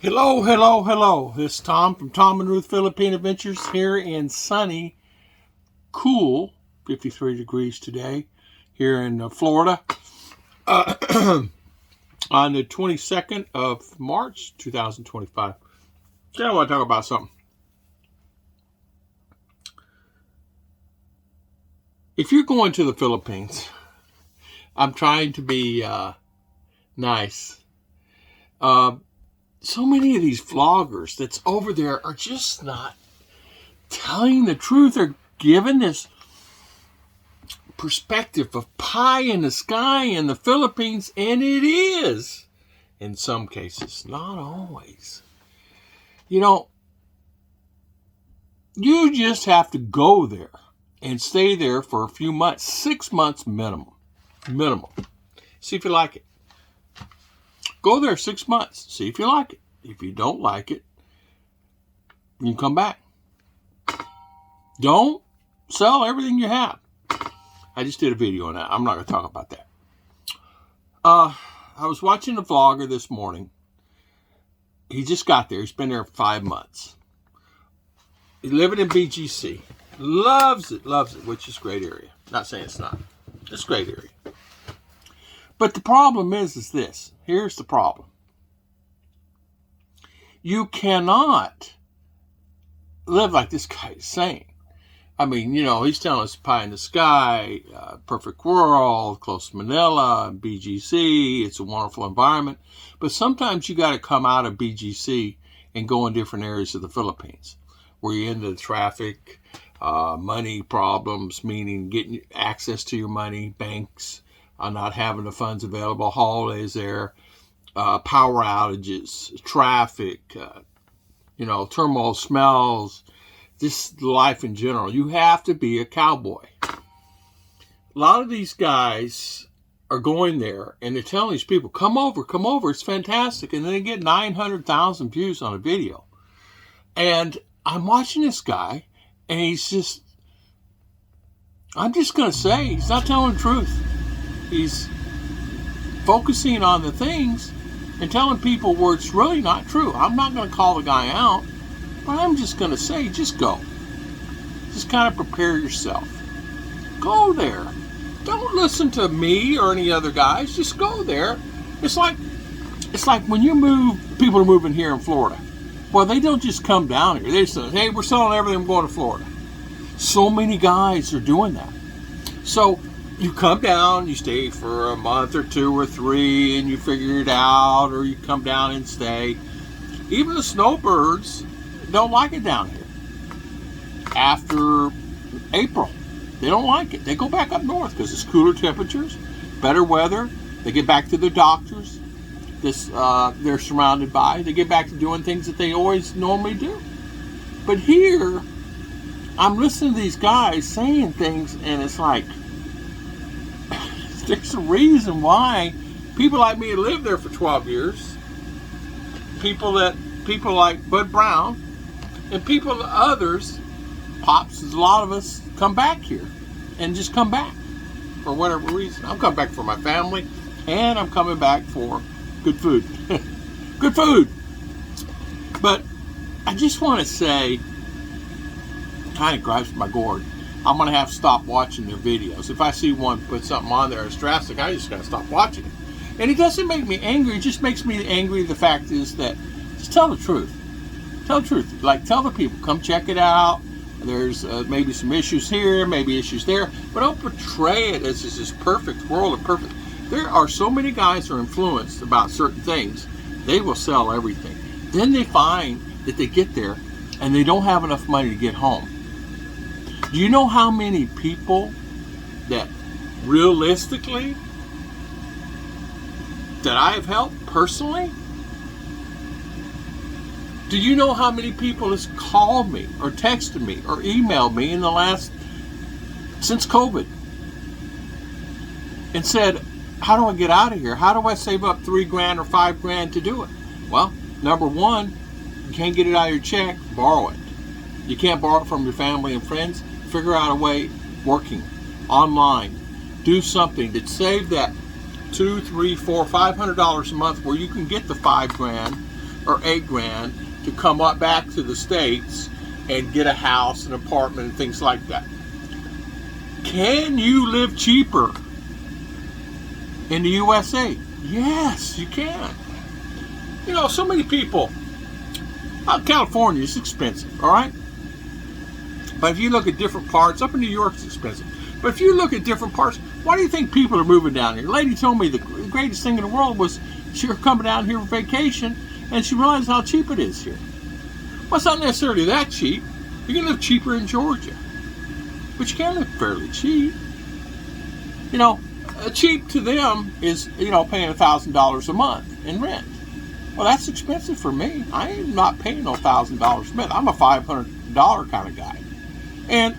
Hello, hello, hello. This is Tom from Tom and Ruth Philippine Adventures here in sunny, cool, 53 degrees today here in Florida on the 22nd of March, 2025. Today I want to talk about something. If you're going to the Philippines, I'm trying to be nice. So many of these vloggers that's over there are just not telling the truth. They're giving this perspective of pie in the sky in the Philippines, and it is in some cases, not always. You just have to go there and stay there for a few months, 6 months minimum. See if you like it. Go there 6 months. See if you like it. If you don't like it, you can come back. Don't sell everything you have. I just did a video on that. I'm not going to talk about that. I was watching a vlogger this morning. He just got there. He's been there 5 months. He's living in BGC. Loves it, which is a great area. Not saying it's not. It's a great area. But the problem is this. Here's the problem. You cannot live like this guy is saying. I mean, he's telling us pie in the sky, perfect world, close to Manila, BGC. It's a wonderful environment. But sometimes you got to come out of BGC and go in different areas of the Philippines where you're into the traffic, money problems, meaning getting access to your money, banks, not having the funds available, holidays there, power outages, traffic, turmoil, smells, just life in general. You have to be a cowboy. A lot of these guys are going there and they're telling these people, come over, it's fantastic. And then they get 900,000 views on a video. And I'm watching this guy and I'm just going to say, he's not telling the truth. He's focusing on the things and telling people where it's really not true. I'm not going to call the guy out, but I'm just going to say, just go. Just kind of prepare yourself. Go there. Don't listen to me or any other guys. Just go there. It's like when people are moving here in Florida. Well, they don't just come down here. They say, hey, we're selling everything, I'm going to Florida. So many guys are doing that. So you come down, you stay for a month or 2 or 3, and you figure it out, or you come down and stay. Even the snowbirds don't like it down here. After April, they don't like it. They go back up north because it's cooler temperatures, better weather. They get back to their doctors. They're surrounded by. They get back to doing things that they always normally do. But here, I'm listening to these guys saying things, and it's like, there's a reason why people like me live there for 12 years. People like Bud Brown and others, Pops, a lot of us come back here and just come back for whatever reason. I'm coming back for my family and I'm coming back for good food. Good food. But I just want to say, kind of gripes my gourd. I'm going to have to stop watching their videos. If I see one put something on there that's drastic, I just got to stop watching it. And it doesn't make me angry. It just makes me angry. The fact is that just tell the truth. Tell the truth. Like, tell the people, come check it out. There's maybe some issues here, maybe issues there. But don't portray it as this perfect world and perfect. There are so many guys who are influenced about certain things. They will sell everything. Then they find that they get there and they don't have enough money to get home. Do you know how many people that realistically that I have helped personally? Do you know how many people has called me or texted me or emailed me in the since COVID and said, how do I get out of here? How do I save up $3,000 or $5,000 to do it? Well, number one, you can't get it out of your check, borrow it. You can't borrow it from your family and friends. Figure out a way, working online, do something to save that $200, $300, $400, $500 a month where you can get the $5,000 or $8,000 to come up back to the States and get a house, an apartment, and things like that. Can you live cheaper in the USA? Yes, you can. You know, so many people, California is expensive, all right? But if you look at different parts, up in New York it's expensive. But if you look at different parts, why do you think people are moving down here? A lady told me the greatest thing in the world was she was coming down here for vacation, and she realized how cheap it is here. Well, it's not necessarily that cheap. You can live cheaper in Georgia, but you can live fairly cheap. You know, cheap to them is, you know, paying $1,000 a month in rent. Well, that's expensive for me. I am not paying no $1,000 a month. I'm a $500 kind of guy, and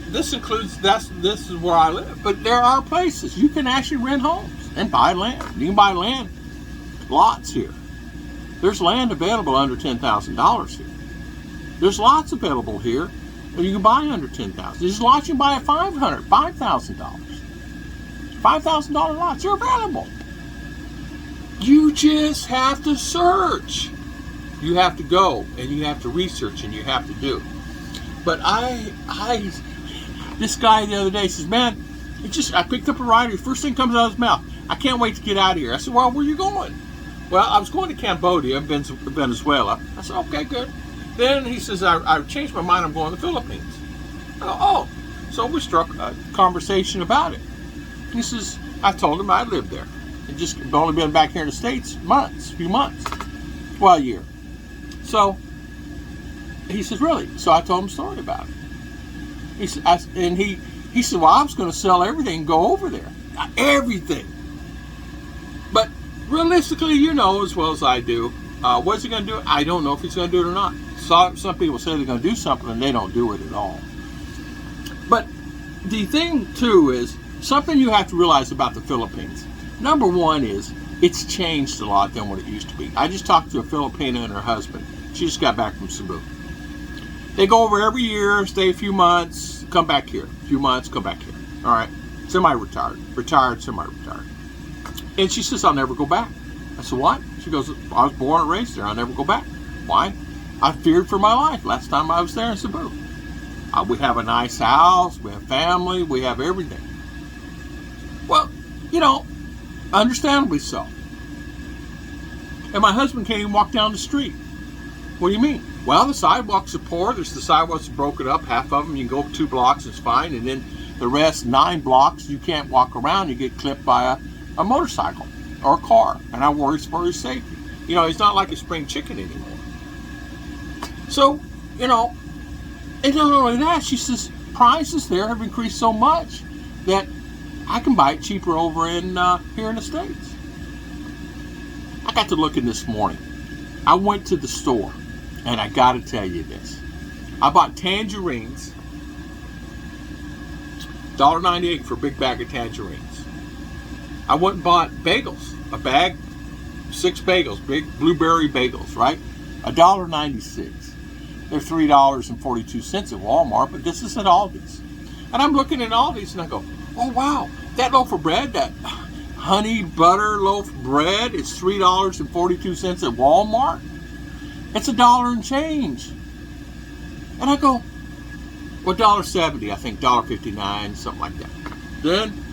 this includes this is where I live. But there are places you can actually rent homes and buy land. You can buy land lots here. There's land available under $10,000 here. There's lots available here that you can buy under $10,000. There's lots you can buy at $500, $5,000. $5,000 lots are available. You just have to search. You have to go and you have to research and you have to do. But this guy the other day says, man, I picked up a rider. First thing comes out of his mouth, I can't wait to get out of here. I said, well, where are you going? Well, I was going to Cambodia, Venezuela. I said, okay, good. Then he says, I changed my mind, I'm going to the Philippines. I go, oh. So we struck a conversation about it. He says, I told him I lived there. And just only been back here in the States a few months. Well, a year. So he says, really? So I told him a story about it. He said, he said, well, I was going to sell everything and go over there. Everything. But realistically, you know as well as I do, what's he going to do? I don't know if he's going to do it or not. Some people say they're going to do something and they don't do it at all. But the thing, too, is something you have to realize about the Philippines. Number one is it's changed a lot than what it used to be. I just talked to a Filipina and her husband. She just got back from Cebu. They go over every year, stay a few months, come back here. A few months, come back here. All right? Semi-retired. Retired, semi-retired. And she says, I'll never go back. I said, what? She goes, I was born and raised there. I'll never go back. Why? I feared for my life last time I was there in Cebu. We have a nice house. We have family. We have everything. Well, you know, understandably so. And my husband can't even walk down the street. What do you mean? Well, the sidewalks are poor. There's the sidewalks broken up. Half of them, you can go 2 blocks, it's fine. And then the rest, 9 blocks, you can't walk around. You get clipped by a motorcycle or a car. And I worry for his safety. You know, he's not like a spring chicken anymore. So, you know, and not only that, she says prices there have increased so much that I can buy it cheaper over in here in the States. I got to looking this morning. I went to the store, and I got to tell you this. I bought tangerines, $1.98 for a big bag of tangerines. I went and bought bagels, a bag, 6 bagels, big blueberry bagels, right? $1.96. They're $3.42 at Walmart, but this is at Aldi's. And I'm looking at Aldi's, and I go, oh, wow, that loaf of bread, that honey butter loaf of bread, is $3.42 at Walmart. It's $1 and change. And I go, well, $1.70, I think, $1.59, something like that. Then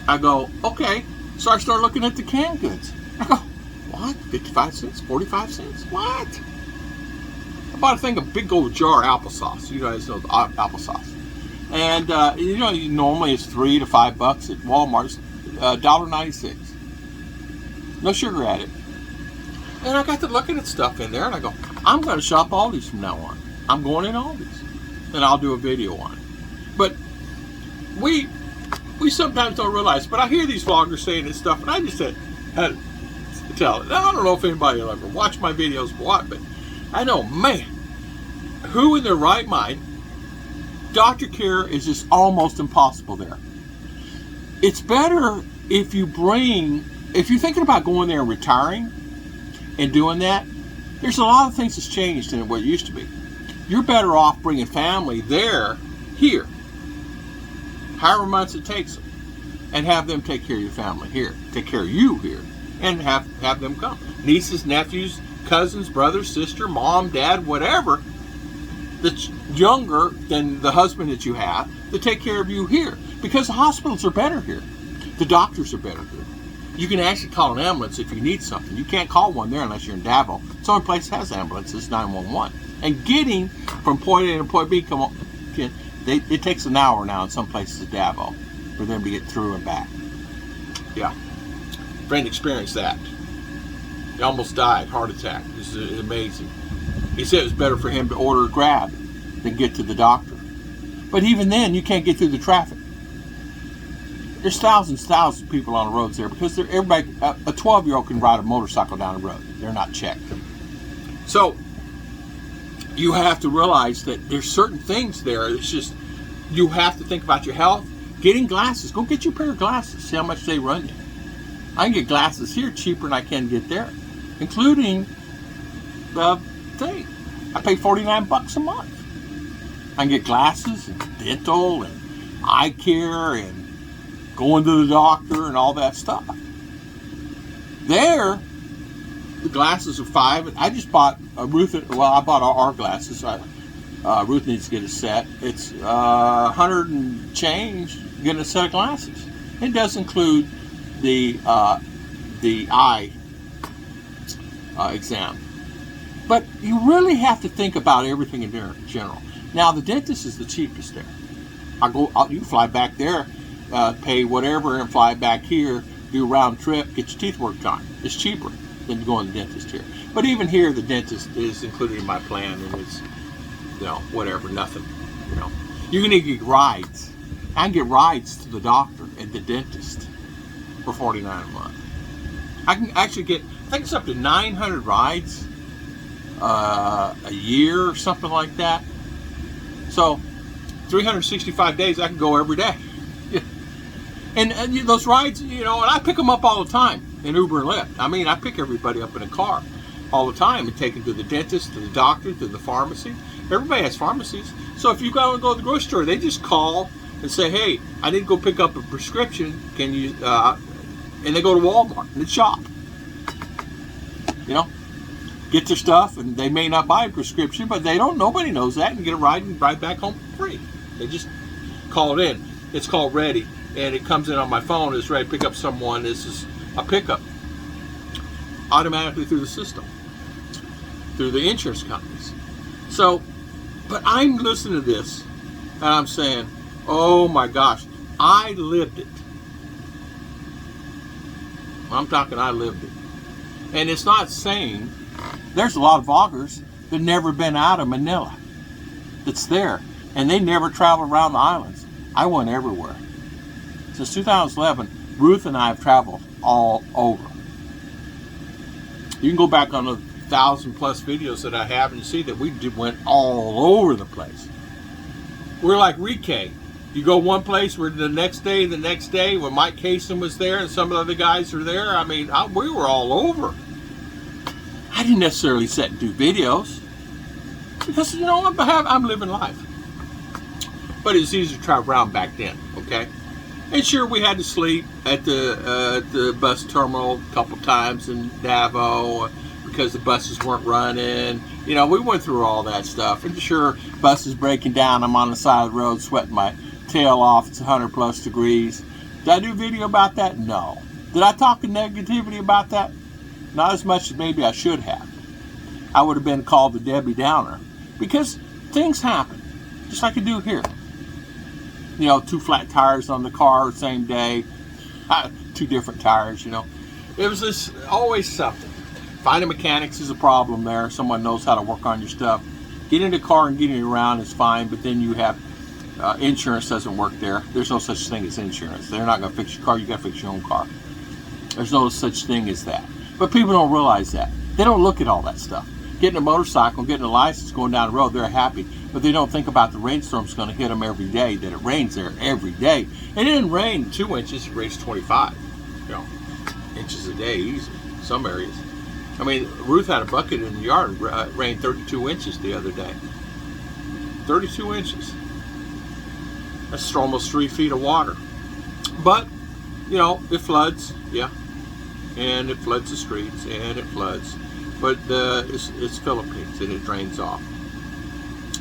I go, okay. So I start looking at the canned goods. I go, what? 55 cents? 45 cents? What? I bought a thing, a big old jar of applesauce. You guys know the applesauce. And, you know, normally it's $3 to $5 at Walmart. It's $1.96. No sugar added. And I got to looking at stuff in there, and I go, I'm going to shop Aldi's from now on. I'm going in Aldi's. And I'll do a video on it. But we sometimes don't realize, but I hear these vloggers saying this stuff, and I just had to tell it. I don't know if anybody will ever watch my videos or what, but I know, man, who in their right mind, doctor care is just almost impossible there. It's better if you're thinking about going there and retiring and doing that, there's a lot of things that's changed than what it used to be. You're better off bringing family here, however months it takes them, and have them take care of your family here, take care of you here. and have them come. Nieces, nephews, cousins, brothers, sister, mom, dad, whatever, that's younger than the husband that you have, to take care of you here. Because the hospitals are better here. The doctors are better here. You can actually call an ambulance if you need something. You can't call one there unless you're in Davao. It's the only place that has ambulances, 911. And getting from point A to point B, it takes an hour now in some places in Davao for them to get through and back. Yeah. Friend experienced that. He almost died, heart attack. This is amazing. He said it was better for him to order a Grab than get to the doctor. But even then, you can't get through the traffic. There's thousands of people on the roads there because everybody, a 12-year-old can ride a motorcycle down the road. They're not checked. So you have to realize that there's certain things there. It's just, you have to think about your health. Getting glasses. Go get you a pair of glasses. See how much they run you. I can get glasses here cheaper than I can get there, including the thing. I pay $49 a month. I can get glasses and dental and eye care and going to the doctor and all that stuff. There, the glasses are $5. I just bought Ruth. Well, I bought our glasses. Ruth needs to get a set. It's $100 and change getting a set of glasses. It does include the eye exam. But you really have to think about everything in general. Now, the dentist is the cheapest there. You fly back there, pay whatever, and fly back here, do a round trip, get your teeth worked on. It's cheaper than going to the dentist here. But even here, the dentist is included in my plan, and it's, whatever, nothing. You can even get rides. I can get rides to the doctor and the dentist for $49 a month. I can actually get, I think it's up to 900 rides a year or something like that. So 365 days, I can go every day. And those rides, and I pick them up all the time in Uber and Lyft. I mean, I pick everybody up in a car all the time and take them to the dentist, to the doctor, to the pharmacy. Everybody has pharmacies. So if you go to the grocery store, they just call and say, hey, I need to go pick up a prescription. Can you, and they go to Walmart and shop. Get their stuff, and they may not buy a prescription, but nobody knows that, and get a ride and ride back home for free. They just call it in. It's called Ready, and it comes in on my phone. It's ready to pick up someone. This is a pickup automatically through the system, through the insurance companies. So, but I'm listening to this, and I'm saying, oh my gosh, I lived it. I'm talking, I lived it. And it's not saying, there's a lot of vloggers that never been out of Manila that's there, and they never travel around the islands. I went everywhere. Since 2011, Ruth and I have traveled all over. You can go back on the 1,000+ videos that I have and see that we went all over the place. We're like Rike. You go one place, we're the next day, when Mike Cason was there and some of the other guys were there. I mean, we were all over. I didn't necessarily sit and do videos because, I'm living life. But it's easy to travel around back then, okay? And sure, we had to sleep at the bus terminal a couple times in Davao because the buses weren't running. We went through all that stuff. And sure, buses breaking down. I'm on the side of the road sweating my tail off. It's 100+ degrees. Did I do a video about that? No. Did I talk negativity about that? Not as much as maybe I should have. I would have been called the Debbie Downer because things happen, just like I do here. 2 flat tires on the car the same day, 2 different tires. It was always something. Finding mechanics is a problem there. Someone knows how to work on your stuff. Getting in the car and getting around is fine, but then you have insurance doesn't work there. There's no such thing as insurance. They're not going to fix your car. You got to fix your own car. There's no such thing as that. But people don't realize that. They don't look at all that stuff. Getting a motorcycle, getting a license, going down the road, they're happy. But they don't think about the rainstorm's going to hit them every day, that it rains there every day. And it didn't rain 2 inches, it rains 25 inches a day, easy. Some areas. I mean, Ruth had a bucket in the yard, and rained 32 inches the other day. 32 inches. That's almost 3 feet of water. But, it floods, yeah. and it floods the streets, and it floods. But it's Philippines, and it drains off.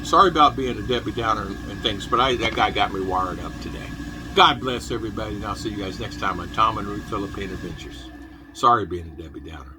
Sorry about being a Debbie Downer and things, but that guy got me wired up today. God bless everybody, and I'll see you guys next time on Tom and Ruth Philippine Adventures. Sorry being a Debbie Downer.